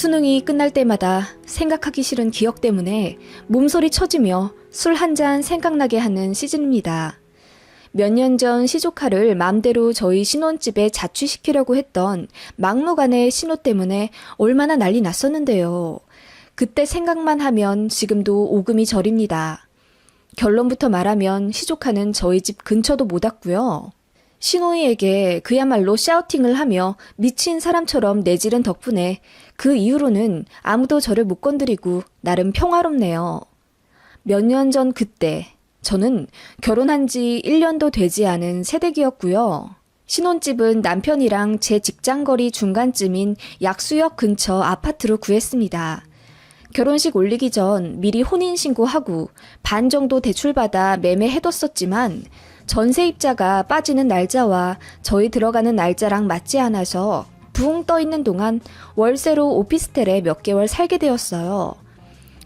수능이 끝날 때마다 생각하기 싫은 기억 때문에 몸서리 쳐지며 술 한 잔 생각나게 하는 시즌입니다. 몇 년 전 시조카를 맘대로 저희 신혼집에 자취시키려고 했던 막무가내 신호 때문에 얼마나 난리 났었는데요. 그때 생각만 하면 지금도 오금이 저립니다. 결론부터 말하면 시조카는 저희 집 근처도 못 왔고요. 신호이에게 그야말로 샤우팅을 하며 미친 사람처럼 내지른 덕분에 그 이후로는 아무도 저를 못 건드리고 나름 평화롭네요. 몇 년 전 그때 저는 결혼한 지 1년도 되지 않은 새댁이었고요. 신혼집은 남편이랑 제 직장거리 중간쯤인 약수역 근처 아파트로 구했습니다. 결혼식 올리기 전 미리 혼인신고하고 반 정도 대출받아 매매해뒀었지만 전세입자가 빠지는 날짜와 저희 들어가는 날짜랑 맞지 않아서 붕 떠있는 동안 월세로 오피스텔에 몇 개월 살게 되었어요.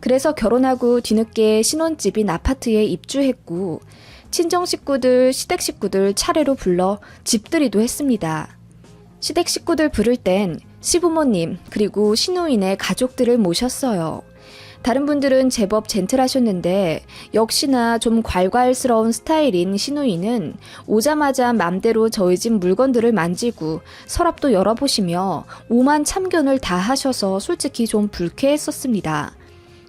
그래서 결혼하고 뒤늦게 신혼집인 아파트에 입주했고 친정 식구들, 시댁 식구들 차례로 불러 집들이도 했습니다. 시댁 식구들 부를 땐 시부모님 그리고 신우인의 가족들을 모셨어요. 다른 분들은 제법 젠틀하셨는데 역시나 좀 괄괄스러운 스타일인 신우이는 오자마자 맘대로 저희 집 물건들을 만지고 서랍도 열어보시며 오만 참견을 다 하셔서 솔직히 좀 불쾌했었습니다.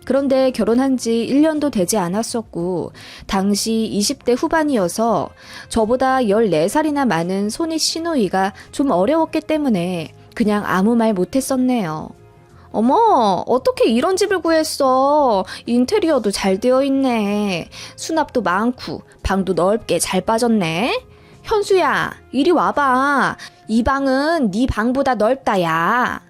그런데 결혼한 지 1년도 되지 않았었고 당시 20대 후반이어서 저보다 14살이나 많은 손이 신우이가 좀 어려웠기 때문에 그냥 아무 말 못했었네요. 어머, 어떻게 이런 집을 구했어? 인테리어도 잘 되어 있네. 수납도 많고 방도 넓게 잘 빠졌네. 현수야, 이리 와봐. 이 방은 네 방보다 넓다, 야.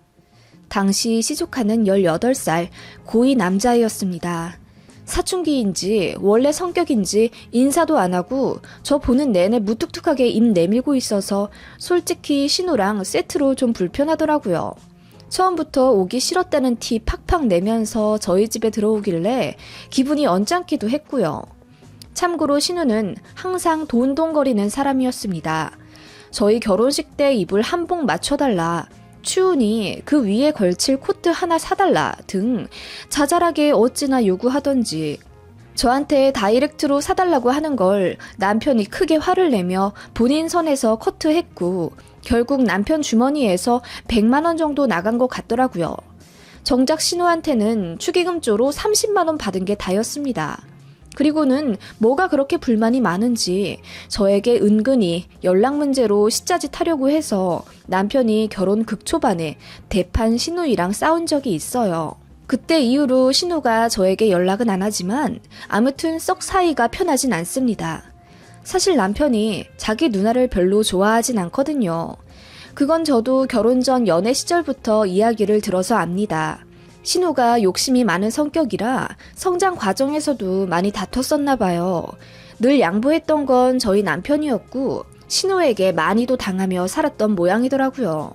당시 시조카는 18살 고이 남자애였습니다. 사춘기인지 원래 성격인지 인사도 안 하고 저 보는 내내 무뚝뚝하게 입 내밀고 있어서 솔직히 신우랑 세트로 좀 불편하더라고요. 처음부터 오기 싫었다는 티 팍팍 내면서 저희 집에 들어오길래 기분이 언짢기도 했고요. 참고로 신우는 항상 돈돈거리는 사람이었습니다. 저희 결혼식 때 입을 한복 맞춰달라, 추우니 그 위에 걸칠 코트 하나 사달라 등 자잘하게 어찌나 요구하던지 저한테 다이렉트로 사달라고 하는 걸 남편이 크게 화를 내며 본인 선에서 커트했고 결국 남편 주머니에서 100만 원 정도 나간 것 같더라고요. 정작 신우한테는 축의금조로 30만 원 받은 게 다였습니다. 그리고는 뭐가 그렇게 불만이 많은지 저에게 은근히 연락 문제로 시짜짓 하려고 해서 남편이 결혼 극초반에 대판 신우이랑 싸운 적이 있어요. 그때 이후로 신우가 저에게 연락은 안 하지만 아무튼 썩 사이가 편하진 않습니다. 사실 남편이 자기 누나를 별로 좋아하진 않거든요. 그건 저도 결혼 전 연애 시절부터 이야기를 들어서 압니다. 신우가 욕심이 많은 성격이라 성장 과정에서도 많이 다퉜었나 봐요. 늘 양보했던 건 저희 남편이었고 신우에게 많이도 당하며 살았던 모양이더라고요.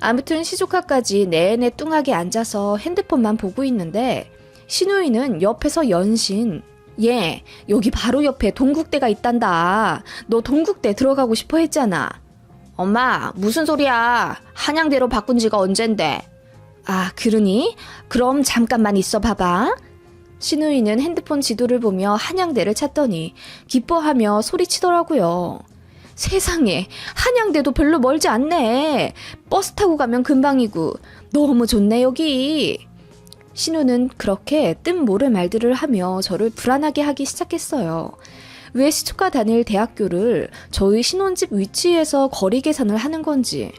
아무튼 시조카까지 내내 뚱하게 앉아서 핸드폰만 보고 있는데 신우이는 옆에서 연신 얘 여기 바로 옆에 동국대가 있단다. 너 동국대 들어가고 싶어 했잖아. 엄마 무슨 소리야. 한양대로 바꾼 지가 언젠데. 아, 그러니? 그럼 잠깐만 있어 봐봐. 신우이는 핸드폰 지도를 보며 한양대를 찾더니 기뻐하며 소리치더라고요. 세상에, 한양대도 별로 멀지 않네. 버스 타고 가면 금방이고 너무 좋네 여기. 신우는 그렇게 뜬모를 말들을 하며 저를 불안하게 하기 시작했어요. 왜 시초카 다닐 대학교를 저희 신혼집 위치에서 거리 계산을 하는 건지.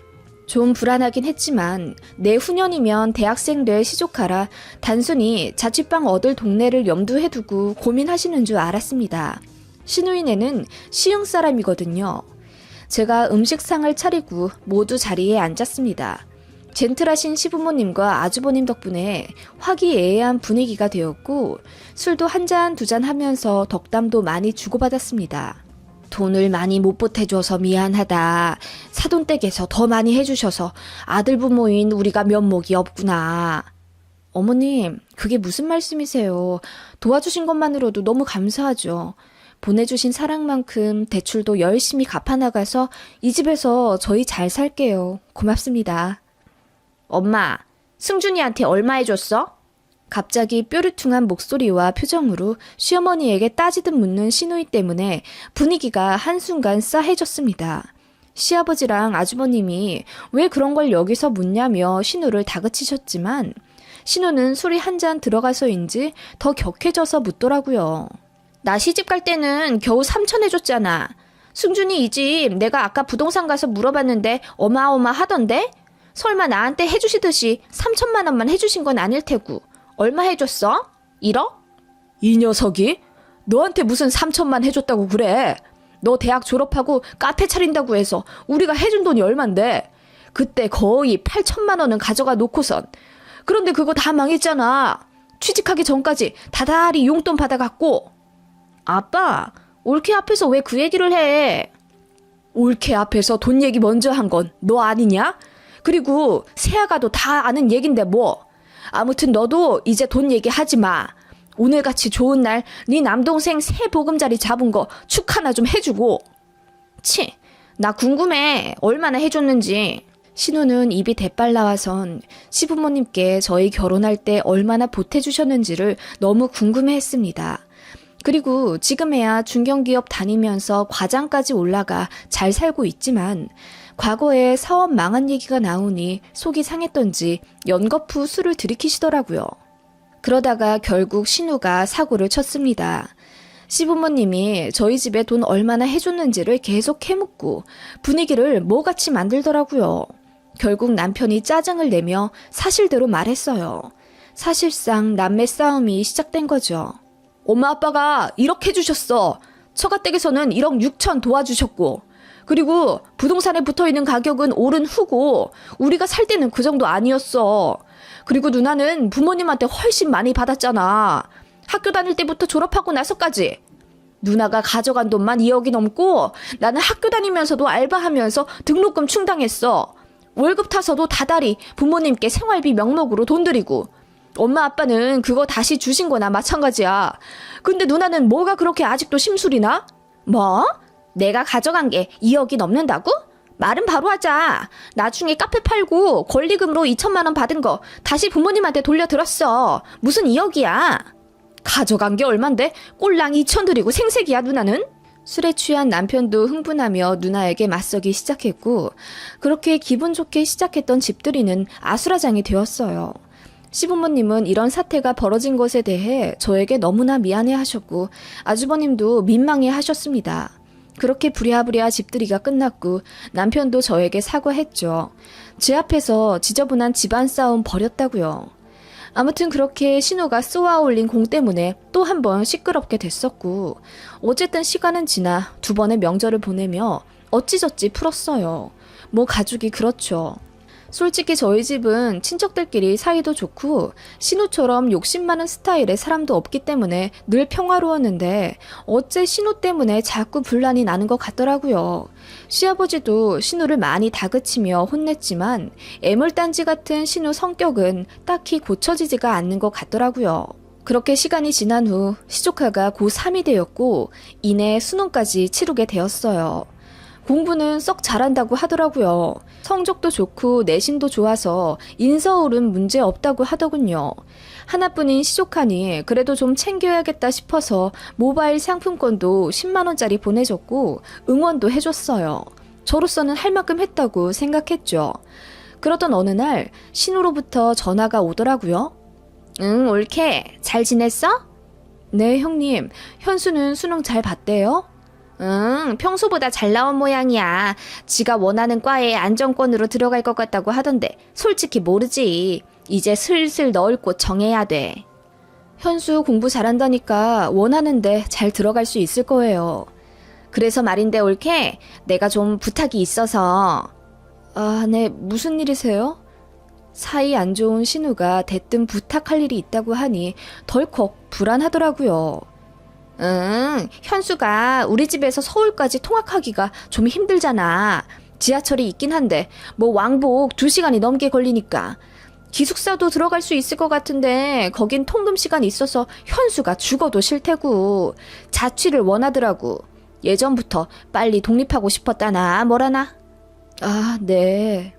좀 불안하긴 했지만 내후년이면 대학생 될 시조카라 단순히 자취방 얻을 동네를 염두에 두고 고민하시는 줄 알았습니다. 신우이네는 시흥 사람이거든요. 제가 음식상을 차리고 모두 자리에 앉았습니다. 젠틀하신 시부모님과 아주버님 덕분에 화기애애한 분위기가 되었고 술도 한 잔 두 잔 하면서 덕담도 많이 주고받았습니다. 돈을 많이 못 보태줘서 미안하다. 사돈댁에서 더 많이 해주셔서 아들 부모인 우리가 면목이 없구나. 어머님, 그게 무슨 말씀이세요? 도와주신 것만으로도 너무 감사하죠. 보내주신 사랑만큼 대출도 열심히 갚아나가서 이 집에서 저희 잘 살게요. 고맙습니다. 엄마, 승준이한테 얼마 해줬어? 갑자기 뾰루퉁한 목소리와 표정으로 시어머니에게 따지듯 묻는 시누이 때문에 분위기가 한순간 싸해졌습니다. 시아버지랑 아주버님이 왜 그런 걸 여기서 묻냐며 신우를 다그치셨지만 신우는 술이 한 잔 들어가서인지 더 격해져서 묻더라고요. 나 시집 갈 때는 겨우 3천 해줬잖아. 승준이 이 집 내가 아까 부동산 가서 물어봤는데 어마어마하던데? 설마 나한테 해주시듯이 3천만 원만 해주신 건 아닐 테고 얼마 해줬어? 1억? 이 녀석이? 너한테 무슨 3천만 해줬다고 그래? 너 대학 졸업하고 카페 차린다고 해서 우리가 해준 돈이 얼만데? 그때 거의 8천만 원은 가져가 놓고선. 그런데 그거 다 망했잖아. 취직하기 전까지 다달이 용돈 받아갔고. 아빠, 올케 앞에서 왜 그 얘기를 해? 올케 앞에서 돈 얘기 먼저 한 건 너 아니냐? 그리고 세아가도 다 아는 얘긴데 뭐. 아무튼 너도 이제 돈 얘기하지 마. 오늘같이 좋은 날 네 남동생 새 보금자리 잡은 거 축하나 좀 해주고. 치, 나 궁금해. 얼마나 해줬는지. 신우는 입이 대빨 나와선 시부모님께 저희 결혼할 때 얼마나 보태주셨는지를 너무 궁금해했습니다. 그리고 지금에야 중견기업 다니면서 과장까지 올라가 잘 살고 있지만 과거에 사업 망한 얘기가 나오니 속이 상했던지 연거푸 술을 들이키시더라고요. 그러다가 결국 신우가 사고를 쳤습니다. 시부모님이 저희 집에 돈 얼마나 해줬는지를 계속 캐묻고 분위기를 뭐같이 만들더라고요. 결국 남편이 짜증을 내며 사실대로 말했어요. 사실상 남매 싸움이 시작된 거죠. 엄마 아빠가 1억 해주셨어. 처가댁에서는 1억 6천 도와주셨고 그리고 부동산에 붙어있는 가격은 오른 후고 우리가 살 때는 그 정도 아니었어. 그리고 누나는 부모님한테 훨씬 많이 받았잖아. 학교 다닐 때부터 졸업하고 나서까지. 누나가 가져간 돈만 2억이 넘고 나는 학교 다니면서도 알바하면서 등록금 충당했어. 월급 타서도 다달이 부모님께 생활비 명목으로 돈 드리고 엄마 아빠는 그거 다시 주신 거나 마찬가지야. 근데 누나는 뭐가 그렇게 아직도 심술이나? 뭐? 내가 가져간 게 2억이 넘는다고? 말은 바로 하자. 나중에 카페 팔고 권리금으로 2천만 원 받은 거 다시 부모님한테 돌려들었어. 무슨 2억이야? 가져간 게 얼만데 꼴랑 2천 드리고 생색이야 누나는? 술에 취한 남편도 흥분하며 누나에게 맞서기 시작했고 그렇게 기분 좋게 시작했던 집들이는 아수라장이 되었어요. 시부모님은 이런 사태가 벌어진 것에 대해 저에게 너무나 미안해하셨고 아주버님도 민망해하셨습니다. 그렇게 부랴부랴 집들이가 끝났고 남편도 저에게 사과했죠. 제 앞에서 지저분한 집안 싸움 벌였다고요. 아무튼 그렇게 신우가 쏘아 올린 공 때문에 또 한 번 시끄럽게 됐었고 어쨌든 시간은 지나 2번의 명절을 보내며 어찌저찌 풀었어요. 뭐 가족이 그렇죠. 솔직히 저희 집은 친척들끼리 사이도 좋고 신우처럼 욕심 많은 스타일의 사람도 없기 때문에 늘 평화로웠는데 어째 신우 때문에 자꾸 분란이 나는 것 같더라고요. 시아버지도 신우를 많이 다그치며 혼냈지만 애물단지 같은 신우 성격은 딱히 고쳐지지가 않는 것 같더라고요. 그렇게 시간이 지난 후 시조카가 고3이 되었고 이내 수능까지 치르게 되었어요. 공부는 썩 잘한다고 하더라고요. 성적도 좋고 내신도 좋아서 인서울은 문제 없다고 하더군요. 하나뿐인 시조카니 그래도 좀 챙겨야겠다 싶어서 모바일 상품권도 10만 원짜리 보내줬고 응원도 해줬어요. 저로서는 할 만큼 했다고 생각했죠. 그러던 어느 날 신우로부터 전화가 오더라고요. 응, 옳게. 잘 지냈어? 네, 형님. 현수는 수능 잘 봤대요? 응, 평소보다 잘 나온 모양이야. 지가 원하는 과에 안정권으로 들어갈 것 같다고 하던데 솔직히 모르지. 이제 슬슬 넣을 곳 정해야 돼. 현수 공부 잘한다니까 원하는데 잘 들어갈 수 있을 거예요. 그래서 말인데 옳게 내가 좀 부탁이 있어서. 아, 네, 무슨 일이세요? 사이 안 좋은 신우가 대뜸 부탁할 일이 있다고 하니 덜컥 불안하더라고요. 응, 현수가 우리 집에서 서울까지 통학하기가 좀 힘들잖아. 지하철이 있긴 한데 뭐 왕복 2시간이 넘게 걸리니까. 기숙사도 들어갈 수 있을 것 같은데 거긴 통금 시간 있어서 현수가 죽어도 싫대고. 자취를 원하더라고. 예전부터 빨리 독립하고 싶었다나 뭐라나. 아, 네.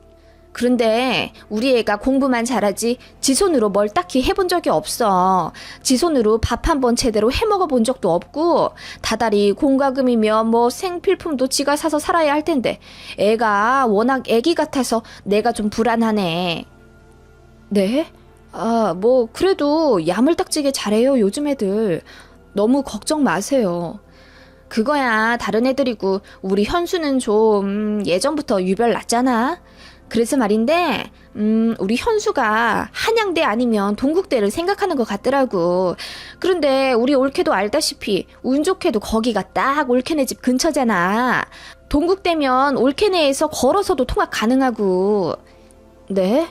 그런데 우리 애가 공부만 잘하지 지 손으로 뭘 딱히 해본 적이 없어. 지 손으로 밥 한 번 제대로 해먹어 본 적도 없고 다달이 공과금이며 뭐 생필품도 지가 사서 살아야 할 텐데 애가 워낙 애기 같아서 내가 좀 불안하네. 네? 뭐 그래도 야물딱지게 잘해요 요즘 애들. 너무 걱정 마세요. 그거야 다른 애들이고 우리 현수는 좀 예전부터 유별 났잖아. 그래서 말인데 우리 현수가 한양대 아니면 동국대를 생각하는 것 같더라고. 그런데 우리 올케도 알다시피 운 좋게도 거기가 딱 올케네 집 근처잖아. 동국대면 올케네에서 걸어서도 통학 가능하고. 네?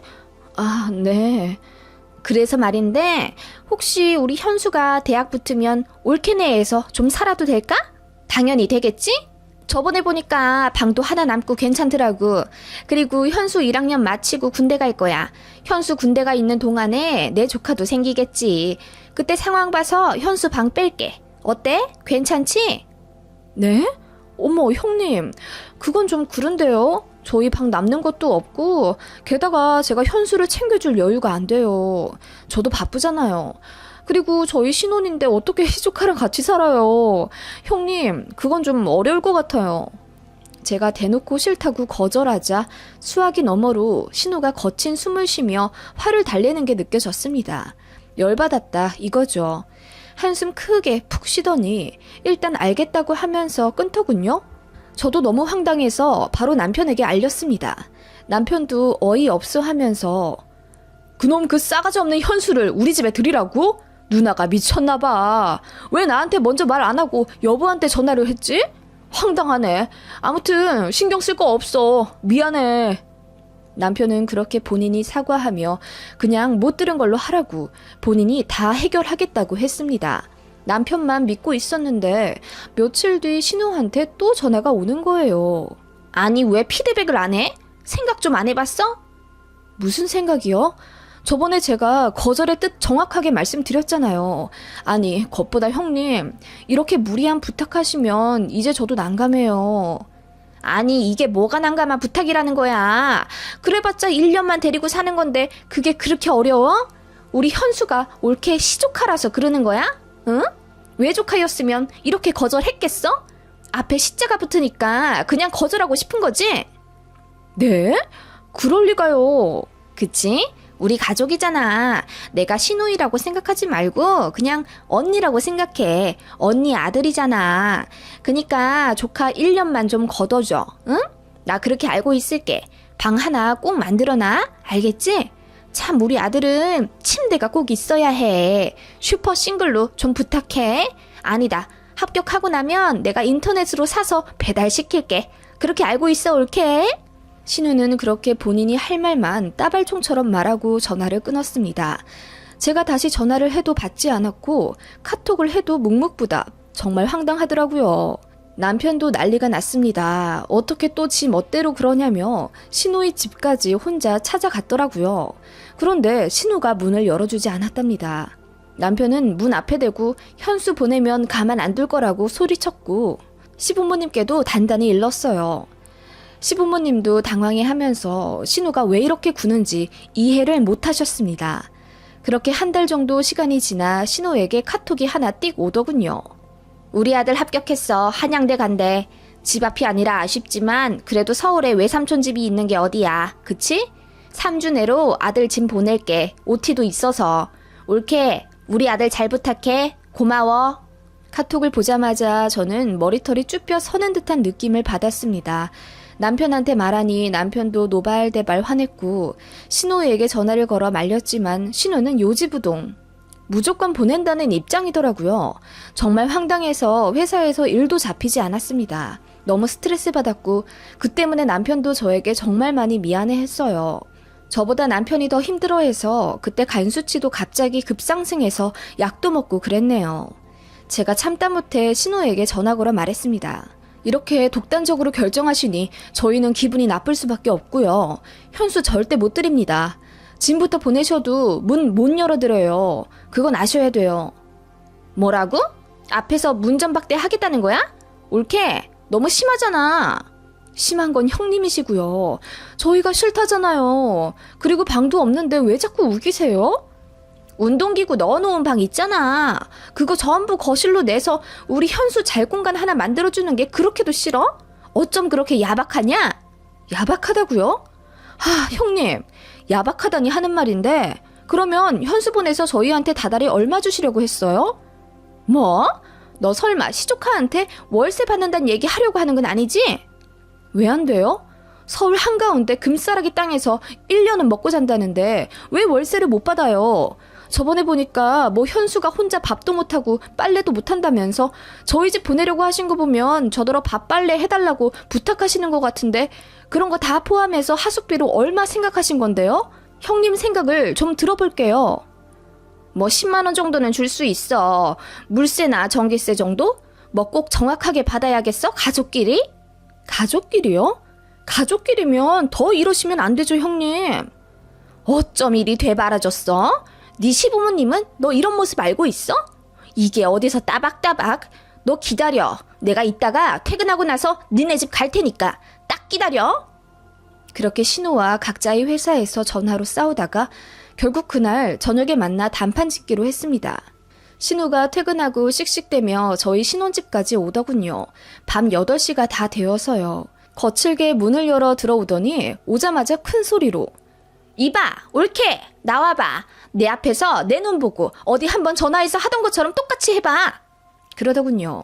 네. 그래서 말인데 혹시 우리 현수가 대학 붙으면 올케네에서 좀 살아도 될까? 당연히 되겠지? 저번에 보니까 방도 하나 남고 괜찮더라고. 그리고 현수 1학년 마치고 군대 갈 거야. 현수 군대가 있는 동안에 내 조카도 생기겠지. 그때 상황 봐서 현수 방 뺄게. 어때? 괜찮지? 네? 어머 형님, 그건 좀 그런데요. 저희 방 남는 것도 없고 게다가 제가 현수를 챙겨줄 여유가 안 돼요. 저도 바쁘잖아요. 그리고 저희 신혼인데 어떻게 시조카랑 같이 살아요. 형님, 그건 좀 어려울 것 같아요. 제가 대놓고 싫다고 거절하자 수화기 너머로 신우가 거친 숨을 쉬며 화를 달래는 게 느껴졌습니다. 열받았다 이거죠. 한숨 크게 푹 쉬더니 일단 알겠다고 하면서 끊더군요. 저도 너무 황당해서 바로 남편에게 알렸습니다. 남편도 어이없어 하면서 그놈 그 싸가지 없는 현수를 우리 집에 들이라고? 누나가 미쳤나봐. 왜 나한테 먼저 말 안 하고 여보한테 전화를 했지? 황당하네. 아무튼 신경 쓸 거 없어. 미안해. 남편은 그렇게 본인이 사과하며 그냥 못 들은 걸로 하라고 본인이 다 해결하겠다고 했습니다. 남편만 믿고 있었는데 며칠 뒤 신우한테 또 전화가 오는 거예요. 아니 왜 피드백을 안 해? 생각 좀 안 해봤어? 무슨 생각이요? 저번에 제가 거절의 뜻 정확하게 말씀드렸잖아요. 아니 겉보다 형님 이렇게 무리한 부탁하시면 이제 저도 난감해요. 아니 이게 뭐가 난감한 부탁이라는 거야. 그래봤자 1년만 데리고 사는 건데 그게 그렇게 어려워? 우리 현수가 올케 시조카라서 그러는 거야? 응? 외조카였으면 이렇게 거절했겠어? 앞에 시자가 붙으니까 그냥 거절하고 싶은 거지? 네? 그럴 리가요. 그치? 우리 가족이잖아. 내가 시누이라고 생각하지 말고 그냥 언니라고 생각해. 언니 아들이잖아. 그니까 조카 1년만 좀 걷어줘. 응? 나 그렇게 알고 있을게. 방 하나 꼭 만들어놔. 알겠지? 참 우리 아들은 침대가 꼭 있어야 해. 슈퍼 싱글로 좀 부탁해. 아니다. 합격하고 나면 내가 인터넷으로 사서 배달시킬게. 그렇게 알고 있어 올케? 신우는 그렇게 본인이 할 말만 따발총처럼 말하고 전화를 끊었습니다. 제가 다시 전화를 해도 받지 않았고 카톡을 해도 묵묵부답. 정말 황당하더라고요. 남편도 난리가 났습니다. 어떻게 또 지 멋대로 그러냐며 신우의 집까지 혼자 찾아갔더라고요. 그런데 신우가 문을 열어주지 않았답니다. 남편은 문 앞에 대고 현수 보내면 가만 안 둘 거라고 소리쳤고 시부모님께도 단단히 일렀어요. 시부모님도 당황해하면서 신우가 왜 이렇게 구는지 이해를 못하셨습니다. 그렇게 한 달 정도 시간이 지나 신우에게 카톡이 하나 띡 오더군요. 우리 아들 합격했어. 한양대 간대. 집 앞이 아니라 아쉽지만 그래도 서울에 외삼촌 집이 있는 게 어디야. 그치? 3주 내로 아들 짐 보낼게. OT도 있어서. 올케, 우리 아들 잘 부탁해. 고마워. 카톡을 보자마자 저는 머리털이 쭈뼛 서는 듯한 느낌을 받았습니다. 남편한테 말하니 남편도 노발대발 화냈고 신우에게 전화를 걸어 말렸지만 신우는 요지부동. 무조건 보낸다는 입장이더라고요. 정말 황당해서 회사에서 일도 잡히지 않았습니다. 너무 스트레스 받았고 그 때문에 남편도 저에게 정말 많이 미안해했어요. 저보다 남편이 더 힘들어해서 그때 간 수치도 갑자기 급상승해서 약도 먹고 그랬네요. 제가 참다 못해 신우에게 전화 걸어 말했습니다. 이렇게 독단적으로 결정하시니 저희는 기분이 나쁠 수밖에 없고요. 현수 절대 못 드립니다. 짐부터 보내셔도 문 못 열어드려요. 그건 아셔야 돼요. 뭐라고? 앞에서 문전박대 하겠다는 거야? 올케, 너무 심하잖아. 심한 건 형님이시고요. 저희가 싫다잖아요. 그리고 방도 없는데 왜 자꾸 우기세요? 운동기구 넣어놓은 방 있잖아. 그거 전부 거실로 내서 우리 현수 잘 공간 하나 만들어주는 게 그렇게도 싫어? 어쩜 그렇게 야박하냐? 야박하다고요? 형님, 야박하다니 하는 말인데 그러면 현수본에서 저희한테 다달이 얼마 주시려고 했어요? 뭐? 너 설마 시조카한테 월세 받는다는 얘기 하려고 하는 건 아니지? 왜 안 돼요? 서울 한가운데 금싸라기 땅에서 1년은 먹고 산다는데 왜 월세를 못 받아요? 저번에 보니까 뭐 현수가 혼자 밥도 못하고 빨래도 못한다면서 저희 집 보내려고 하신 거 보면 저더러 밥 빨래 해달라고 부탁하시는 것 같은데 그런 거 다 포함해서 하숙비로 얼마 생각하신 건데요? 형님 생각을 좀 들어볼게요. 뭐 10만 원 정도는 줄 수 있어. 물세나 전기세 정도? 뭐 꼭 정확하게 받아야겠어? 가족끼리? 가족끼리요? 가족끼리면 더 이러시면 안 되죠, 형님. 어쩜 이리 되바라졌어? 네 시부모님은 너 이런 모습 알고 있어? 이게 어디서 따박따박? 너 기다려. 내가 이따가 퇴근하고 나서 니네 집 갈 테니까 딱 기다려. 그렇게 신우와 각자의 회사에서 전화로 싸우다가 결국 그날 저녁에 만나 단판 짓기로 했습니다. 신우가 퇴근하고 씩씩대며 저희 신혼집까지 오더군요. 밤 8시가 다 되어서요. 거칠게 문을 열어 들어오더니 오자마자 큰 소리로 이봐, 옳게 나와봐. 내 앞에서 내 눈 보고 어디 한번 전화해서 하던 것처럼 똑같이 해봐. 그러더군요.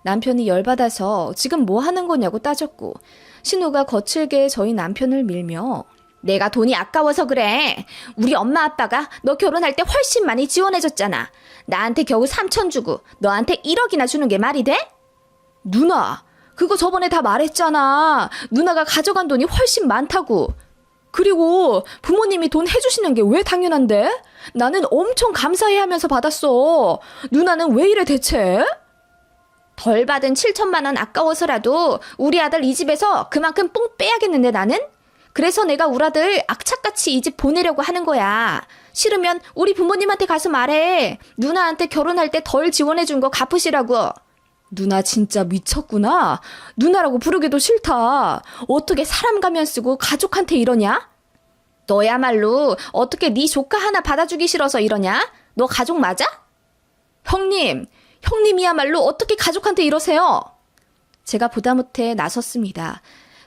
남편이 열받아서 지금 뭐 하는 거냐고 따졌고 신우가 거칠게 저희 남편을 밀며 내가 돈이 아까워서 그래. 우리 엄마 아빠가 너 결혼할 때 훨씬 많이 지원해줬잖아. 나한테 겨우 3천 주고 너한테 1억이나 주는 게 말이 돼? 누나, 그거 저번에 다 말했잖아. 누나가 가져간 돈이 훨씬 많다고. 그리고 부모님이 돈 해주시는 게 왜 당연한데? 나는 엄청 감사해하면서 받았어. 누나는 왜 이래 대체? 덜 받은 7천만 원 아까워서라도 우리 아들 이 집에서 그만큼 뽕 빼야겠는데 나는? 그래서 내가 우리 아들 악착같이 이 집 보내려고 하는 거야. 싫으면 우리 부모님한테 가서 말해. 누나한테 결혼할 때 덜 지원해준 거 갚으시라고. 누나 진짜 미쳤구나. 누나라고 부르기도 싫다. 어떻게 사람 가면 쓰고 가족한테 이러냐? 너야말로 어떻게 네 조카 하나 받아주기 싫어서 이러냐? 너 가족 맞아? 형님이야말로 어떻게 가족한테 이러세요? 제가 보다 못해 나섰습니다.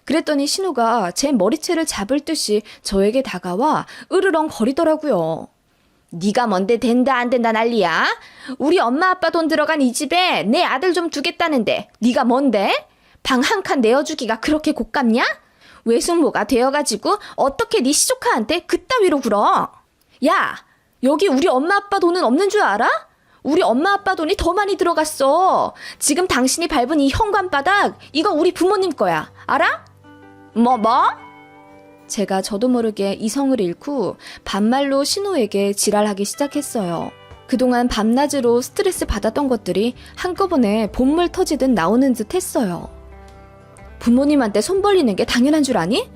그랬더니 신우가 제 머리채를 잡을 듯이 저에게 다가와 으르렁 거리더라고요. 네가 뭔데 된다 안 된다 난리야? 우리 엄마 아빠 돈 들어간 이 집에 내 아들 좀 두겠다는데 네가 뭔데? 방 한 칸 내어주기가 그렇게 곶감냐? 외숙모가 되어가지고 어떻게 네 시조카한테 그따위로 굴어? 야, 여기 우리 엄마 아빠 돈은 없는 줄 알아? 우리 엄마 아빠 돈이 더 많이 들어갔어. 지금 당신이 밟은 이 현관바닥 이거 우리 부모님 거야. 알아? 뭐? 제가 저도 모르게 이성을 잃고 반말로 신우에게 지랄하기 시작했어요. 그동안 밤낮으로 스트레스 받았던 것들이 한꺼번에 본물 터지듯 나오는 듯 했어요. 부모님한테 손 벌리는 게 당연한 줄 아니?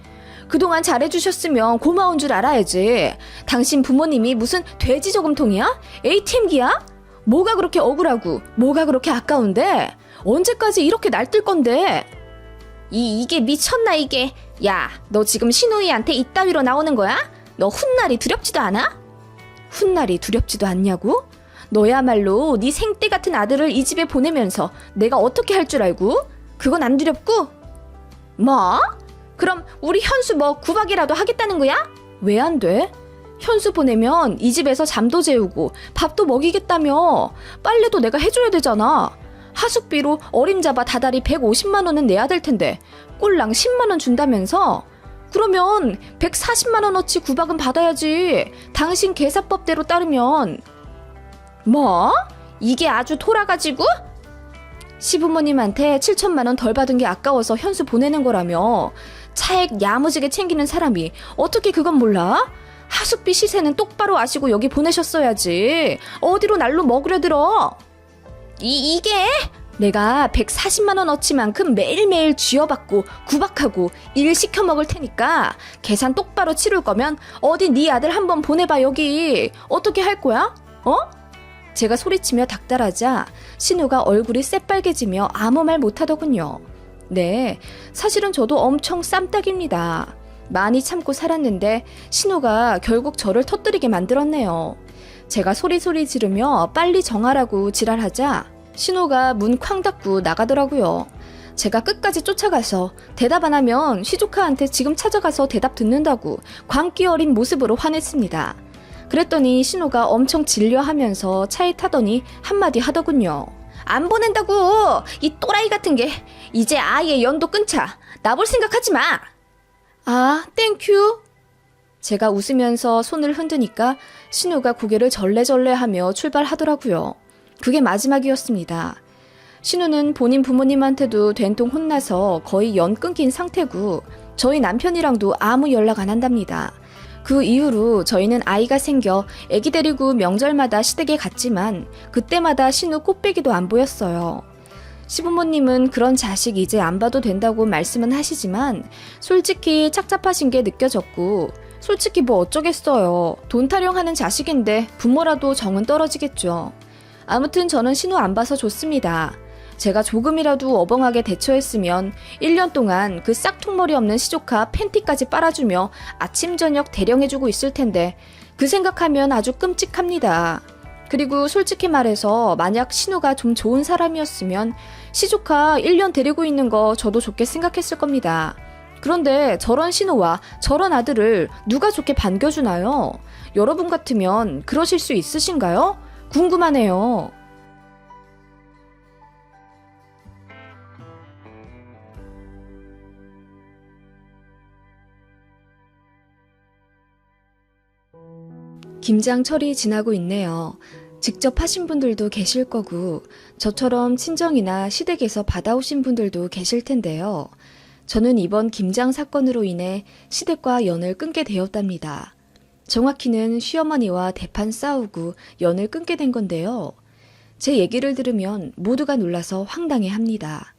그동안 잘해주셨으면 고마운 줄 알아야지. 당신 부모님이 무슨 돼지 저금통이야? ATM기야? 뭐가 그렇게 억울하고 뭐가 그렇게 아까운데? 언제까지 이렇게 날뛸 건데? 이게 미쳤나 이게. 야, 너 지금 신우이한테 이따위로 나오는 거야? 너 훗날이 두렵지도 않아? 훗날이 두렵지도 않냐고? 너야말로 네 생떼 같은 아들을 이 집에 보내면서 내가 어떻게 할 줄 알고? 그건 안 두렵고? 뭐? 그럼 우리 현수 뭐 구박이라도 하겠다는 거야? 왜 안 돼? 현수 보내면 이 집에서 잠도 재우고 밥도 먹이겠다며. 빨래도 내가 해줘야 되잖아. 하숙비로 어림잡아 다달이 150만 원은 내야 될 텐데 꼴랑 10만 원 준다면서? 그러면 140만 원어치 구박은 받아야지. 당신 계사법대로 따르면. 뭐? 이게 아주 돌아가지고? 시부모님한테 7천만 원 덜 받은 게 아까워서 현수 보내는 거라며. 차액 야무지게 챙기는 사람이 어떻게 그건 몰라? 하숙비 시세는 똑바로 아시고 여기 보내셨어야지. 어디로 날로 먹으려 들어? 이게? 내가 140만 원어치만큼 매일매일 쥐어받고 구박하고 일 시켜 먹을 테니까 계산 똑바로 치를 거면 어디 네 아들 한번 보내봐 여기. 어떻게 할 거야? 어? 제가 소리치며 닥달하자 신우가 얼굴이 새빨개지며 아무 말 못하더군요. 네, 사실은 저도 엄청 쌈딱입니다. 많이 참고 살았는데 신우가 결국 저를 터뜨리게 만들었네요. 제가 소리소리 지르며 빨리 정하라고 지랄하자 신우가 문 쾅 닫고 나가더라고요. 제가 끝까지 쫓아가서 대답 안 하면 시조카한테 지금 찾아가서 대답 듣는다고 광기 어린 모습으로 화냈습니다. 그랬더니 신우가 엄청 질려하면서 차에 타더니 한마디 하더군요. 안 보낸다고! 이 또라이 같은 게 이제 아예 연도 끊자. 나볼 생각하지 마! 아, 땡큐. 제가 웃으면서 손을 흔드니까 신우가 고개를 절레절레하며 출발하더라고요. 그게 마지막이었습니다. 신우는 본인 부모님한테도 된통 혼나서 거의 연 끊긴 상태고 저희 남편이랑도 아무 연락 안 한답니다. 그 이후로 저희는 아이가 생겨 애기 데리고 명절마다 시댁에 갔지만 그때마다 신우 꽃배기도 안 보였어요. 시부모님은 그런 자식 이제 안 봐도 된다고 말씀은 하시지만 솔직히 착잡하신 게 느껴졌고 솔직히 뭐 어쩌겠어요. 돈 타령하는 자식인데 부모라도 정은 떨어지겠죠. 아무튼 저는 신우 안 봐서 좋습니다. 제가 조금이라도 어벙하게 대처했으면 1년 동안 그 싹퉁머리 없는 시조카 팬티까지 빨아주며 아침 저녁 대령해주고 있을 텐데 그 생각하면 아주 끔찍합니다. 그리고 솔직히 말해서 만약 신우가 좀 좋은 사람이었으면 시조카 1년 데리고 있는 거 저도 좋게 생각했을 겁니다. 그런데 저런 신우와 저런 아들을 누가 좋게 반겨주나요? 여러분 같으면 그러실 수 있으신가요? 궁금하네요. 김장철이 지나고 있네요. 직접 하신 분들도 계실 거고 저처럼 친정이나 시댁에서 받아오신 분들도 계실 텐데요. 저는 이번 김장 사건으로 인해 시댁과 연을 끊게 되었답니다. 정확히는 시어머니와 대판 싸우고 연을 끊게 된 건데요. 제 얘기를 들으면 모두가 놀라서 황당해합니다.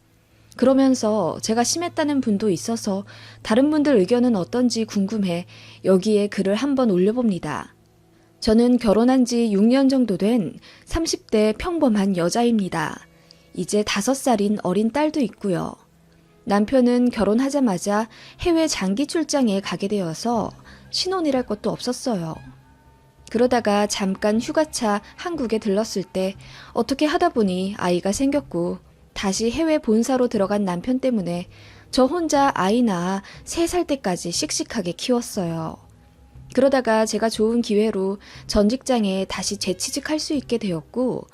그러면서 제가 심했다는 분도 있어서 다른 분들 의견은 어떤지 궁금해 여기에 글을 한번 올려봅니다. 저는 결혼한 지 6년 정도 된 30대 평범한 여자입니다. 이제 5살인 어린 딸도 있고요. 남편은 결혼하자마자 해외 장기 출장에 가게 되어서 신혼이랄 것도 없었어요. 그러다가 잠깐 휴가차 한국에 들렀을 때 어떻게 하다 보니 아이가 생겼고 다시 해외 본사로 들어간 남편 때문에 저 혼자 아이 낳아 3살 때까지 씩씩하게 키웠어요. 그러다가 제가 좋은 기회로 전 직장에 다시 재취직할 수 있게 되었고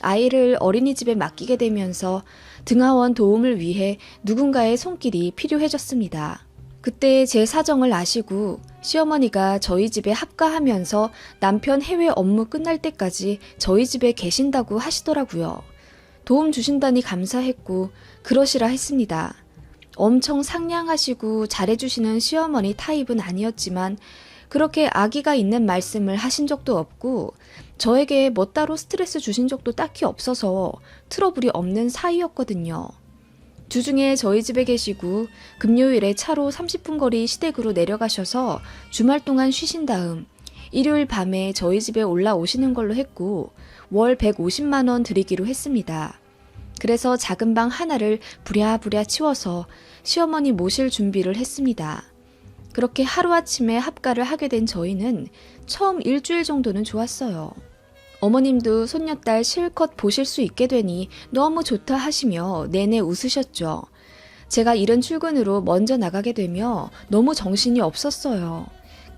아이를 어린이집에 맡기게 되면서 등하원 도움을 위해 누군가의 손길이 필요해졌습니다. 그때 제 사정을 아시고 시어머니가 저희 집에 합가하면서 남편 해외 업무 끝날 때까지 저희 집에 계신다고 하시더라고요. 도움 주신다니 감사했고 그러시라 했습니다. 엄청 상냥하시고 잘해주시는 시어머니 타입은 아니었지만 그렇게 아기가 있는 말씀을 하신 적도 없고 저에게 뭐 따로 스트레스 주신 적도 딱히 없어서 트러블이 없는 사이였거든요. 주중에 저희 집에 계시고 금요일에 차로 30분 거리 시댁으로 내려가셔서 주말 동안 쉬신 다음 일요일 밤에 저희 집에 올라오시는 걸로 했고 월 150만 원 드리기로 했습니다. 그래서 작은 방 하나를 부랴부랴 치워서 시어머니 모실 준비를 했습니다. 그렇게 하루아침에 합가를 하게 된 저희는 처음 일주일 정도는 좋았어요. 어머님도 손녀딸 실컷 보실 수 있게 되니 너무 좋다 하시며 내내 웃으셨죠. 제가 이른 출근으로 먼저 나가게 되며 너무 정신이 없었어요.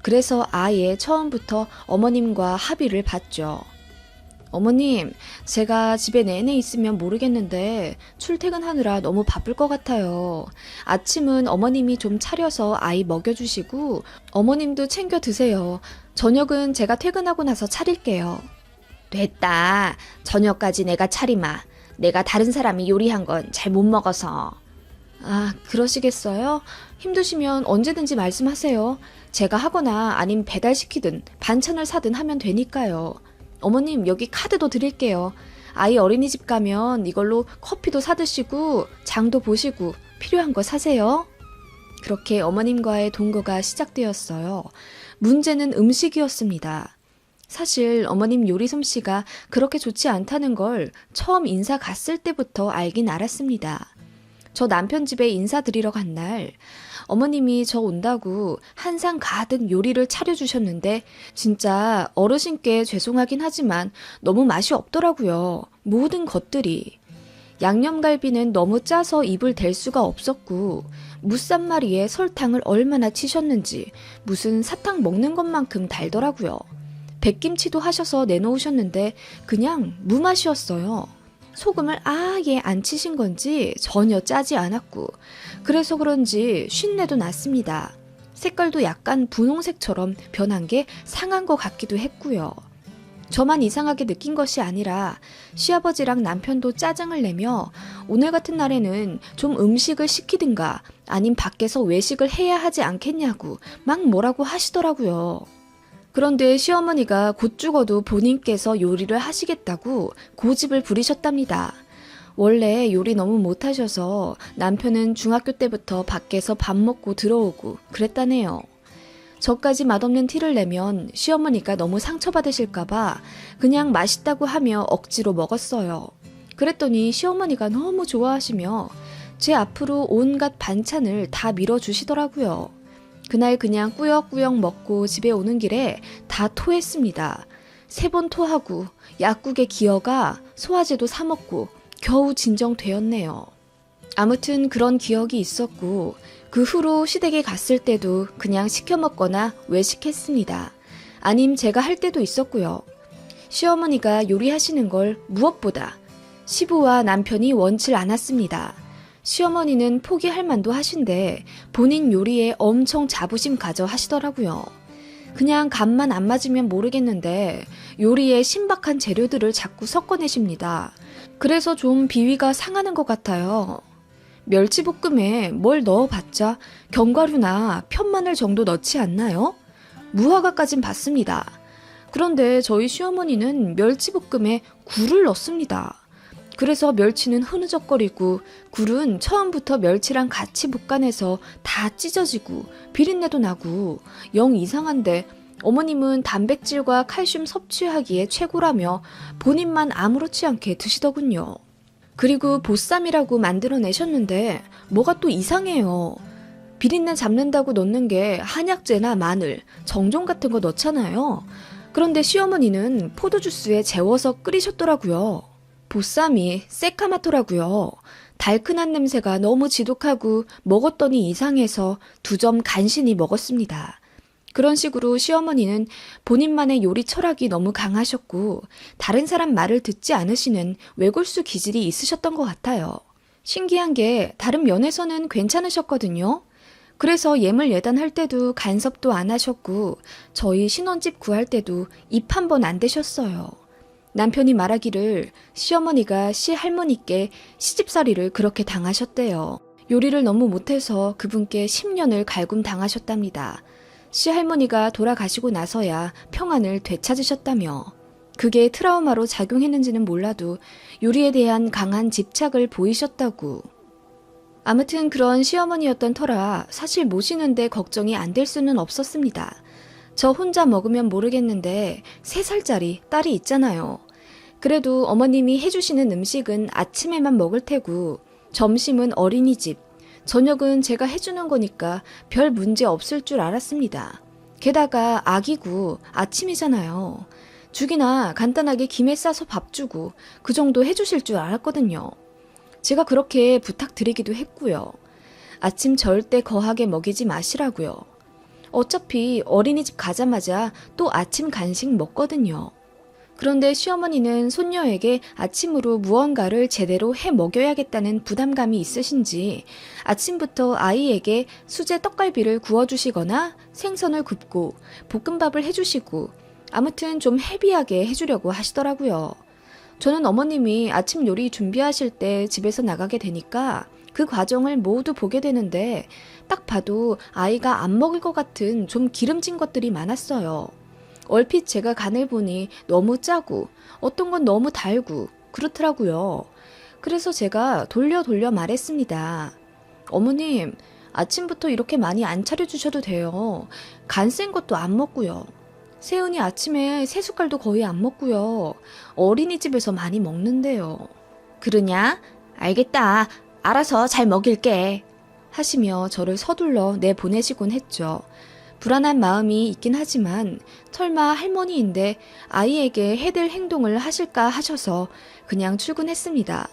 그래서 아예 처음부터 어머님과 합의를 봤죠. 어머님, 제가 집에 내내 있으면 모르겠는데 출퇴근하느라 너무 바쁠 것 같아요. 아침은 어머님이 좀 차려서 아이 먹여주시고 어머님도 챙겨 드세요. 저녁은 제가 퇴근하고 나서 차릴게요. 됐다. 저녁까지 내가 차리마. 내가 다른 사람이 요리한 건 잘 못 먹어서. 아, 그러시겠어요? 힘드시면 언제든지 말씀하세요. 제가 하거나 아님 배달시키든 반찬을 사든 하면 되니까요. 어머님, 여기 카드도 드릴게요. 아이 어린이집 가면 이걸로 커피도 사드시고 장도 보시고 필요한 거 사세요. 그렇게 어머님과의 동거가 시작되었어요. 문제는 음식이었습니다. 사실 어머님 요리 솜씨가 그렇게 좋지 않다는 걸 처음 인사 갔을 때부터 알긴 알았습니다. 저 남편 집에 인사드리러 간 날 어머님이 저 온다고 한상 가득 요리를 차려주셨는데 진짜 어르신께 죄송하긴 하지만 너무 맛이 없더라고요. 모든 것들이. 양념갈비는 너무 짜서 입을 댈 수가 없었고 무쌈마리에 설탕을 얼마나 치셨는지 무슨 사탕 먹는 것만큼 달더라고요. 백김치도 하셔서 내놓으셨는데 그냥 무맛이었어요. 소금을 아예 안 치신 건지 전혀 짜지 않았고 그래서 그런지 쉰내도 났습니다. 색깔도 약간 분홍색처럼 변한 게 상한 것 같기도 했고요. 저만 이상하게 느낀 것이 아니라 시아버지랑 남편도 짜증을 내며 오늘 같은 날에는 좀 음식을 시키든가 아님 밖에서 외식을 해야 하지 않겠냐고 막 뭐라고 하시더라고요. 그런데 시어머니가 곧 죽어도 본인께서 요리를 하시겠다고 고집을 부리셨답니다. 원래 요리 너무 못하셔서 남편은 중학교 때부터 밖에서 밥 먹고 들어오고 그랬다네요. 저까지 맛없는 티를 내면 시어머니가 너무 상처받으실까봐 그냥 맛있다고 하며 억지로 먹었어요. 그랬더니 시어머니가 너무 좋아하시며 제 앞으로 온갖 반찬을 다 밀어주시더라고요. 그날 그냥 꾸역꾸역 먹고 집에 오는 길에 다 토했습니다. 3번 토하고 약국에 기어가 소화제도 사 먹고 겨우 진정되었네요. 아무튼 그런 기억이 있었고 그 후로 시댁에 갔을 때도 그냥 시켜 먹거나 외식했습니다. 아님 제가 할 때도 있었고요. 시어머니가 요리하시는 걸 무엇보다 시부와 남편이 원치 않았습니다. 시어머니는 포기할 만도 하신데 본인 요리에 엄청 자부심 가져 하시더라고요. 그냥 간만 안 맞으면 모르겠는데 요리에 신박한 재료들을 자꾸 섞어내십니다. 그래서 좀 비위가 상하는 것 같아요. 멸치볶음에 뭘 넣어봤자 견과류나 편마늘 정도 넣지 않나요? 무화과까진 봤습니다. 그런데 저희 시어머니는 멸치볶음에 굴을 넣습니다. 그래서 멸치는 흐느적거리고 굴은 처음부터 멸치랑 같이 볶아내서 다 찢어지고 비린내도 나고 영 이상한데 어머님은 단백질과 칼슘 섭취하기에 최고라며 본인만 아무렇지 않게 드시더군요. 그리고 보쌈이라고 만들어내셨는데 뭐가 또 이상해요. 비린내 잡는다고 넣는 게 한약재나 마늘, 정종 같은 거 넣잖아요. 그런데 시어머니는 포도주스에 재워서 끓이셨더라고요. 보쌈이 새카맣더라고요. 달큰한 냄새가 너무 지독하고 먹었더니 이상해서 2점 간신히 먹었습니다. 그런 식으로 시어머니는 본인만의 요리 철학이 너무 강하셨고 다른 사람 말을 듣지 않으시는 외골수 기질이 있으셨던 것 같아요. 신기한 게 다른 면에서는 괜찮으셨거든요. 그래서 예물 예단할 때도 간섭도 안 하셨고 저희 신혼집 구할 때도 입 한 번 안 대셨어요. 남편이 말하기를 시어머니가 시할머니께 시집살이를 그렇게 당하셨대요. 요리를 너무 못해서 그분께 10년을 갈굼 당하셨답니다. 시할머니가 돌아가시고 나서야 평안을 되찾으셨다며 그게 트라우마로 작용했는지는 몰라도 요리에 대한 강한 집착을 보이셨다고. 아무튼 그런 시어머니였던 터라 사실 모시는데 걱정이 안 될 수는 없었습니다. 저 혼자 먹으면 모르겠는데 3살짜리 딸이 있잖아요. 그래도 어머님이 해주시는 음식은 아침에만 먹을 테고 점심은 어린이집, 저녁은 제가 해주는 거니까 별 문제 없을 줄 알았습니다. 게다가 아기고 아침이잖아요. 죽이나 간단하게 김에 싸서 밥 주고 그 정도 해주실 줄 알았거든요. 제가 그렇게 부탁드리기도 했고요. 아침 절대 거하게 먹이지 마시라고요. 어차피 어린이집 가자마자 또 아침 간식 먹거든요. 그런데 시어머니는 손녀에게 아침으로 무언가를 제대로 해 먹여야겠다는 부담감이 있으신지 아침부터 아이에게 수제 떡갈비를 구워주시거나 생선을 굽고 볶음밥을 해주시고 아무튼 좀 헤비하게 해주려고 하시더라고요. 저는 어머님이 아침 요리 준비하실 때 집에서 나가게 되니까 그 과정을 모두 보게 되는데 딱 봐도 아이가 안 먹을 것 같은 좀 기름진 것들이 많았어요. 얼핏 제가 간을 보니 너무 짜고 어떤 건 너무 달고 그렇더라고요. 그래서 제가 돌려 말했습니다. 어머님, 아침부터 이렇게 많이 안 차려주셔도 돼요. 간 센 것도 안 먹고요. 세은이 아침에 3숟갈도 거의 안 먹고요. 어린이집에서 많이 먹는데요. 그러냐? 알겠다. 알아서 잘 먹일게. 하시며 저를 서둘러 내보내시곤 했죠. 불안한 마음이 있긴 하지만 설마 할머니인데 아이에게 해댈 행동을 하실까 하셔서 그냥 출근했습니다.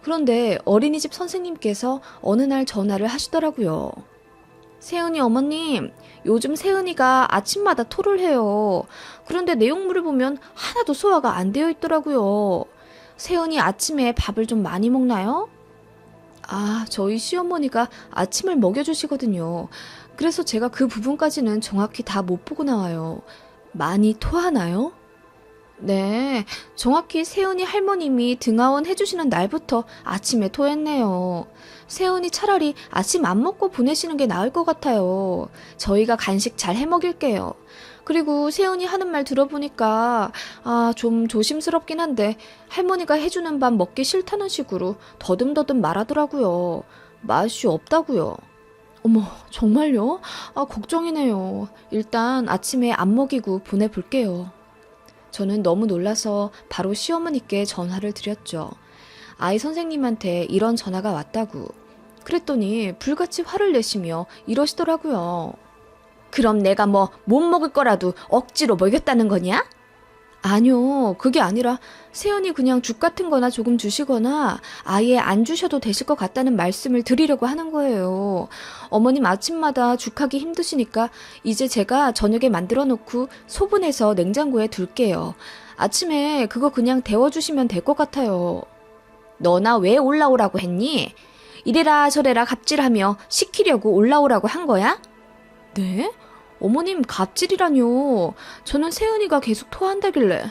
그런데 어린이집 선생님께서 어느 날 전화를 하시더라고요. 세은이 어머님, 요즘 세은이가 아침마다 토를 해요. 그런데 내용물을 보면 하나도 소화가 안 되어 있더라고요. 세은이 아침에 밥을 좀 많이 먹나요? 아, 저희 시어머니가 아침을 먹여주시거든요. 그래서 제가 그 부분까지는 정확히 다 못 보고 나와요. 많이 토하나요? 네, 정확히 세은이 할머님이 등하원 해주시는 날부터 아침에 토했네요. 세은이 차라리 아침 안 먹고 보내시는 게 나을 것 같아요. 저희가 간식 잘 해먹일게요. 그리고 세은이 하는 말 들어보니까 좀 조심스럽긴 한데 할머니가 해주는 밥 먹기 싫다는 식으로 더듬더듬 말하더라고요. 맛이 없다고요. 어머, 정말요? 걱정이네요. 일단 아침에 안 먹이고 보내볼게요. 저는 너무 놀라서 바로 시어머니께 전화를 드렸죠. 아이 선생님한테 이런 전화가 왔다고. 그랬더니 불같이 화를 내시며 이러시더라고요. 그럼 내가 뭐 못 먹을 거라도 억지로 먹였다는 거냐? 아니요, 그게 아니라 세연이 그냥 죽 같은 거나 조금 주시거나 아예 안 주셔도 되실 것 같다는 말씀을 드리려고 하는 거예요. 어머님 아침마다 죽하기 힘드시니까 이제 제가 저녁에 만들어 놓고 소분해서 냉장고에 둘게요. 아침에 그거 그냥 데워주시면 될 것 같아요. 너나 왜 올라오라고 했니? 이래라 저래라 갑질하며 시키려고 올라오라고 한 거야? 네? 어머님 갑질이라뇨. 저는 세은이가 계속 토한다길래.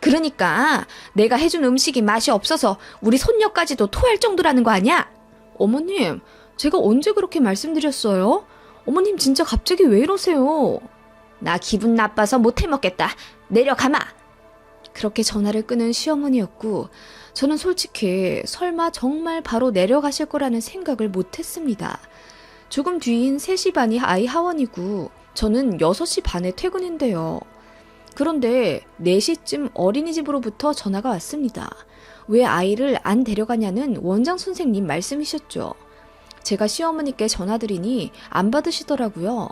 그러니까 내가 해준 음식이 맛이 없어서 우리 손녀까지도 토할 정도라는 거 아니야? 어머님, 제가 언제 그렇게 말씀드렸어요? 어머님 진짜 갑자기 왜 이러세요? 나 기분 나빠서 못 해먹겠다. 내려가마. 그렇게 전화를 끊은 시어머니였고 저는 솔직히 설마 정말 바로 내려가실 거라는 생각을 못했습니다. 조금 뒤인 3시 반이 아이 하원이고 저는 6시 반에 퇴근인데요. 그런데 4시쯤 어린이집으로부터 전화가 왔습니다. 왜 아이를 안 데려가냐는 원장 선생님 말씀이셨죠. 제가 시어머니께 전화드리니 안 받으시더라고요.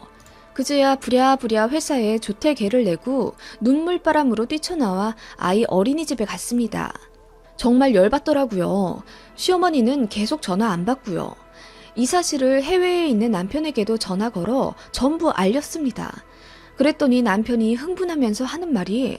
그제야 부랴부랴 회사에 조퇴계를 내고 눈물바람으로 뛰쳐나와 아이 어린이집에 갔습니다. 정말 열받더라고요. 시어머니는 계속 전화 안 받고요. 이 사실을 해외에 있는 남편에게도 전화 걸어 전부 알렸습니다. 그랬더니 남편이 흥분하면서 하는 말이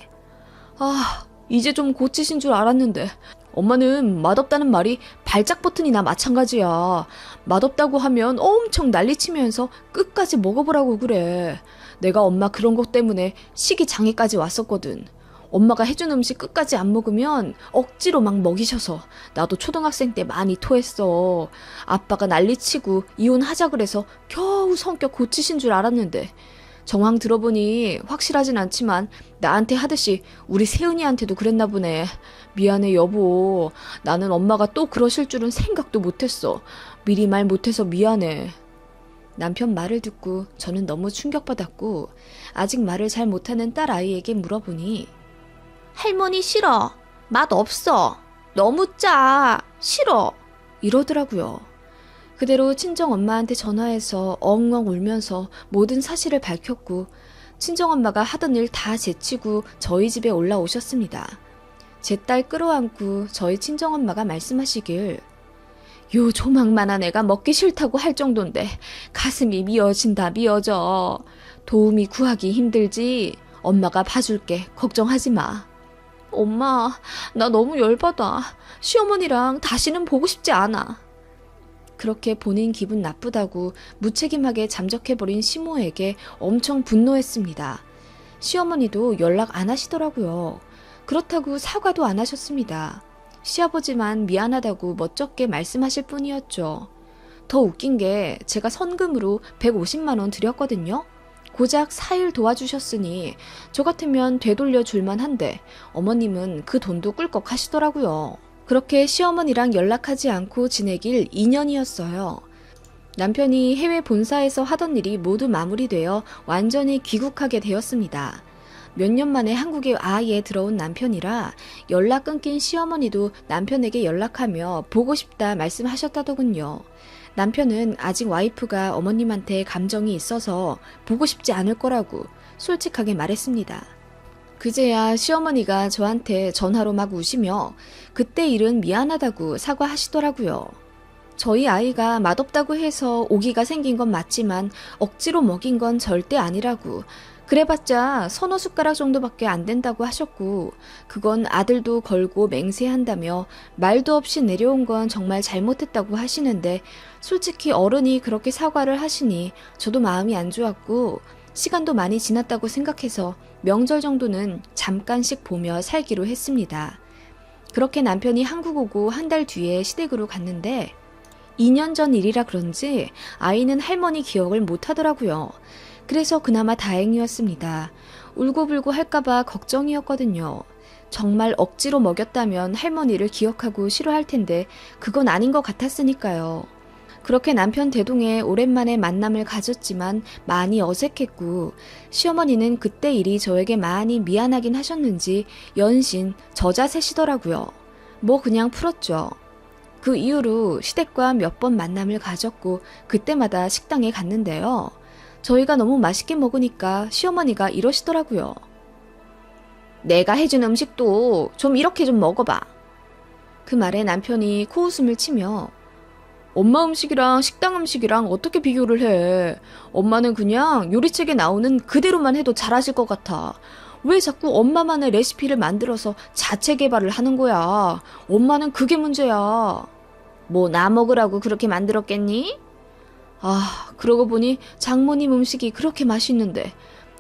이제 좀 고치신 줄 알았는데 엄마는 맛없다는 말이 발작 버튼이나 마찬가지야. 맛없다고 하면 엄청 난리치면서 끝까지 먹어보라고 그래. 내가 엄마 그런 것 때문에 식이장애까지 왔었거든. 엄마가 해준 음식 끝까지 안 먹으면 억지로 막 먹이셔서 나도 초등학생 때 많이 토했어. 아빠가 난리치고 이혼하자 그래서 겨우 성격 고치신 줄 알았는데 정황 들어보니 확실하진 않지만 나한테 하듯이 우리 세은이한테도 그랬나 보네. 미안해 여보. 나는 엄마가 또 그러실 줄은 생각도 못했어. 미리 말 못해서 미안해. 남편 말을 듣고 저는 너무 충격받았고 아직 말을 잘 못하는 딸 아이에게 물어보니 할머니 싫어. 맛 없어. 너무 짜. 싫어. 이러더라고요. 그대로 친정엄마한테 전화해서 엉엉 울면서 모든 사실을 밝혔고 친정엄마가 하던 일 다 제치고 저희 집에 올라오셨습니다. 제 딸 끌어안고 저희 친정엄마가 말씀하시길 요 조망만한 애가 먹기 싫다고 할 정도인데 가슴이 미어진다 미어져. 도움이 구하기 힘들지. 엄마가 봐줄게. 걱정하지 마. 엄마, 나 너무 열받아. 시어머니랑 다시는 보고 싶지 않아. 그렇게 본인 기분 나쁘다고 무책임하게 잠적해버린 시모에게 엄청 분노했습니다. 시어머니도 연락 안 하시더라고요. 그렇다고 사과도 안 하셨습니다. 시아버지만 미안하다고 멋쩍게 말씀하실 뿐이었죠. 더 웃긴 게 제가 선금으로 150만 원 드렸거든요. 고작 4일 도와주셨으니 저 같으면 되돌려 줄만 한데 어머님은 그 돈도 꿀꺽 하시더라고요. 그렇게 시어머니랑 연락하지 않고 지내길 2년이었어요. 남편이 해외 본사에서 하던 일이 모두 마무리되어 완전히 귀국하게 되었습니다. 몇 년 만에 한국에 아예 들어온 남편이라 연락 끊긴 시어머니도 남편에게 연락하며 보고 싶다 말씀하셨다더군요. 남편은 아직 와이프가 어머님한테 감정이 있어서 보고 싶지 않을 거라고 솔직하게 말했습니다. 그제야 시어머니가 저한테 전화로 막 우시며 그때 일은 미안하다고 사과하시더라고요. 저희 아이가 맛없다고 해서 오기가 생긴 건 맞지만 억지로 먹인 건 절대 아니라고, 그래봤자 서너 숟가락 정도밖에 안 된다고 하셨고, 그건 아들도 걸고 맹세한다며 말도 없이 내려온 건 정말 잘못했다고 하시는데, 솔직히 어른이 그렇게 사과를 하시니 저도 마음이 안 좋았고, 시간도 많이 지났다고 생각해서 명절 정도는 잠깐씩 보며 살기로 했습니다. 그렇게 남편이 한국 오고 한 달 뒤에 시댁으로 갔는데 2년 전 일이라 그런지 아이는 할머니 기억을 못 하더라고요. 그래서 그나마 다행이었습니다. 울고불고 할까봐 걱정이었거든요. 정말 억지로 먹였다면 할머니를 기억하고 싫어할 텐데 그건 아닌 것 같았으니까요. 그렇게 남편 대동에 오랜만에 만남을 가졌지만 많이 어색했고, 시어머니는 그때 일이 저에게 많이 미안하긴 하셨는지 연신 저자세시더라고요. 뭐 그냥 풀었죠. 그 이후로 시댁과 몇 번 만남을 가졌고 그때마다 식당에 갔는데요. 저희가 너무 맛있게 먹으니까 시어머니가 이러시더라고요. 내가 해준 음식도 좀 이렇게 좀 먹어봐. 그 말에 남편이 코웃음을 치며 엄마 음식이랑 식당 음식이랑 어떻게 비교를 해? 엄마는 그냥 요리책에 나오는 그대로만 해도 잘하실 것 같아. 왜 자꾸 엄마만의 레시피를 만들어서 자체 개발을 하는 거야? 엄마는 그게 문제야. 뭐 나 먹으라고 그렇게 만들었겠니? 아, 그러고 보니 장모님 음식이 그렇게 맛있는데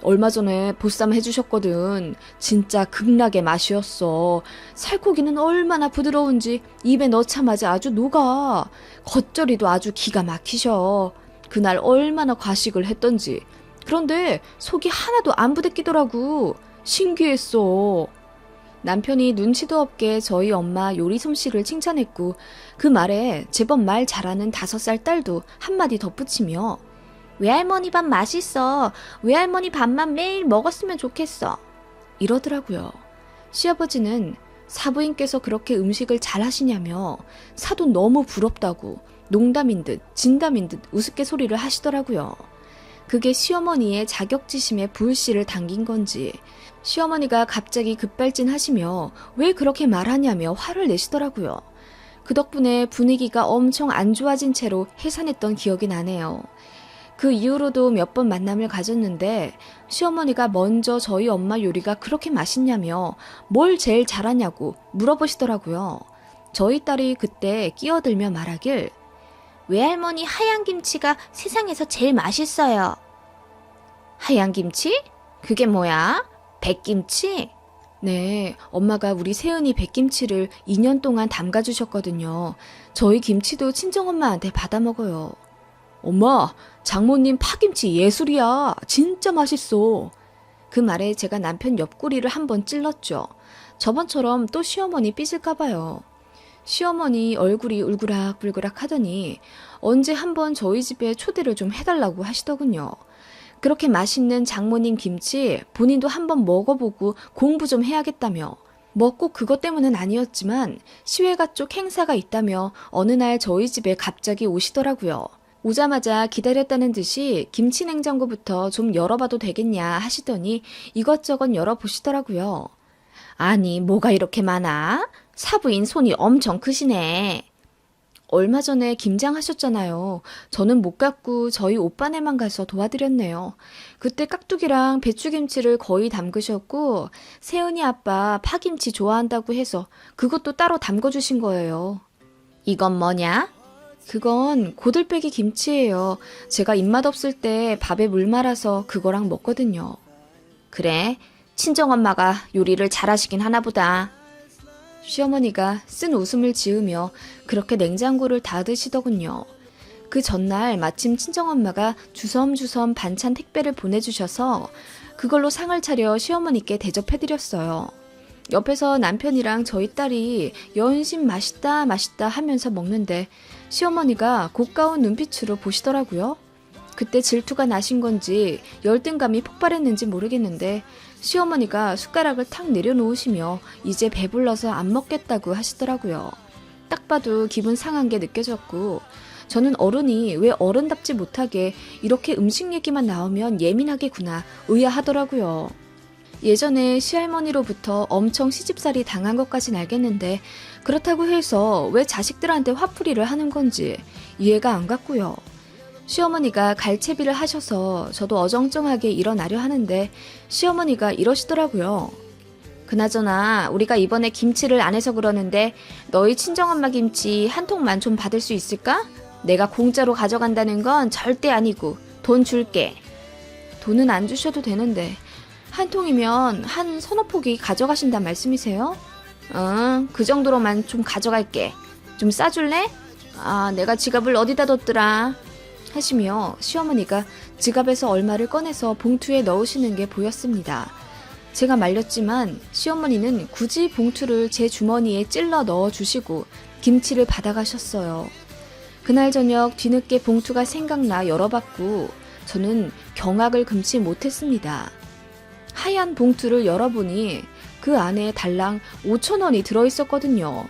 얼마 전에 보쌈 해주셨거든. 진짜 극락의 맛이었어. 살코기는 얼마나 부드러운지 입에 넣자마자 아주 녹아. 겉절이도 아주 기가 막히셔. 그날 얼마나 과식을 했던지. 그런데 속이 하나도 안 부대끼더라고. 신기했어. 남편이 눈치도 없게 저희 엄마 요리 솜씨를 칭찬했고 그 말에 제법 말 잘하는 5살 딸도 한마디 덧붙이며 외할머니 밥 맛있어. 외할머니 밥만 매일 먹었으면 좋겠어. 이러더라고요. 시아버지는 사부인께서 그렇게 음식을 잘하시냐며 사도 너무 부럽다고 농담인 듯 진담인 듯 우습게 소리를 하시더라고요. 그게 시어머니의 자격지심에 불씨를 당긴 건지 시어머니가 갑자기 급발진하시며 왜 그렇게 말하냐며 화를 내시더라고요. 그 덕분에 분위기가 엄청 안 좋아진 채로 해산했던 기억이 나네요. 그 이후로도 몇 번 만남을 가졌는데 시어머니가 먼저 저희 엄마 요리가 그렇게 맛있냐며 뭘 제일 잘하냐고 물어보시더라고요. 저희 딸이 그때 끼어들며 말하길 외할머니 하얀 김치가 세상에서 제일 맛있어요. 하얀 김치? 그게 뭐야? 백김치? 네, 엄마가 우리 세은이 백김치를 2년 동안 담가주셨거든요. 저희 김치도 친정엄마한테 받아먹어요. 엄마, 장모님 파김치 예술이야. 진짜 맛있어. 그 말에 제가 남편 옆구리를 한번 찔렀죠. 저번처럼 또 시어머니 삐질까봐요. 시어머니 얼굴이 울그락불그락 하더니 언제 한번 저희 집에 초대를 좀 해달라고 하시더군요. 그렇게 맛있는 장모님 김치 본인도 한번 먹어보고 공부 좀 해야겠다며 뭐 꼭 그것 때문은 아니었지만 시외가 쪽 행사가 있다며 어느 날 저희 집에 갑자기 오시더라고요. 오자마자 기다렸다는 듯이 김치 냉장고부터 좀 열어봐도 되겠냐 하시더니 이것저것 열어보시더라고요. 아니 뭐가 이렇게 많아? 사부인 손이 엄청 크시네. 얼마 전에 김장하셨잖아요. 저는 못 갔고 저희 오빠네만 가서 도와드렸네요. 그때 깍두기랑 배추김치를 거의 담그셨고 세은이 아빠 파김치 좋아한다고 해서 그것도 따로 담궈주신 거예요. 이건 뭐냐? 그건 고들빼기 김치예요. 제가 입맛 없을 때 밥에 물 말아서 그거랑 먹거든요. 그래, 친정엄마가 요리를 잘하시긴 하나 보다. 시어머니가 쓴 웃음을 지으며 그렇게 냉장고를 닫으시더군요. 그 전날 마침 친정엄마가 주섬주섬 반찬 택배를 보내주셔서 그걸로 상을 차려 시어머니께 대접해드렸어요. 옆에서 남편이랑 저희 딸이 연신 맛있다 맛있다 하면서 먹는데 시어머니가 고가운 눈빛으로 보시더라고요. 그때 질투가 나신 건지 열등감이 폭발했는지 모르겠는데 시어머니가 숟가락을 탁 내려놓으시며 이제 배불러서 안 먹겠다고 하시더라고요. 딱 봐도 기분 상한 게 느껴졌고 저는 어른이 왜 어른답지 못하게 이렇게 음식 얘기만 나오면 예민하게구나 의아하더라고요. 예전에 시할머니로부터 엄청 시집살이 당한 것까진 알겠는데 그렇다고 해서 왜 자식들한테 화풀이를 하는 건지 이해가 안 갔고요. 시어머니가 갈채비를 하셔서 저도 어정쩡하게 일어나려 하는데 시어머니가 이러시더라고요. 그나저나 우리가 이번에 김치를 안 해서 그러는데 너희 친정엄마 김치 한 통만 좀 받을 수 있을까? 내가 공짜로 가져간다는 건 절대 아니고 돈 줄게. 돈은 안 주셔도 되는데 한 통이면 한 서너 포기 가져가신단 말씀이세요? 응, 그 정도로만 좀 가져갈게. 좀 싸줄래? 아, 내가 지갑을 어디다 뒀더라. 하시며 시어머니가 지갑에서 얼마를 꺼내서 봉투에 넣으시는 게 보였습니다. 제가 말렸지만 시어머니는 굳이 봉투를 제 주머니에 찔러 넣어주시고 김치를 받아가셨어요. 그날 저녁 뒤늦게 봉투가 생각나 열어봤고 저는 경악을 금치 못했습니다. 하얀 봉투를 열어보니 그 안에 달랑 5,000원이 들어있었거든요.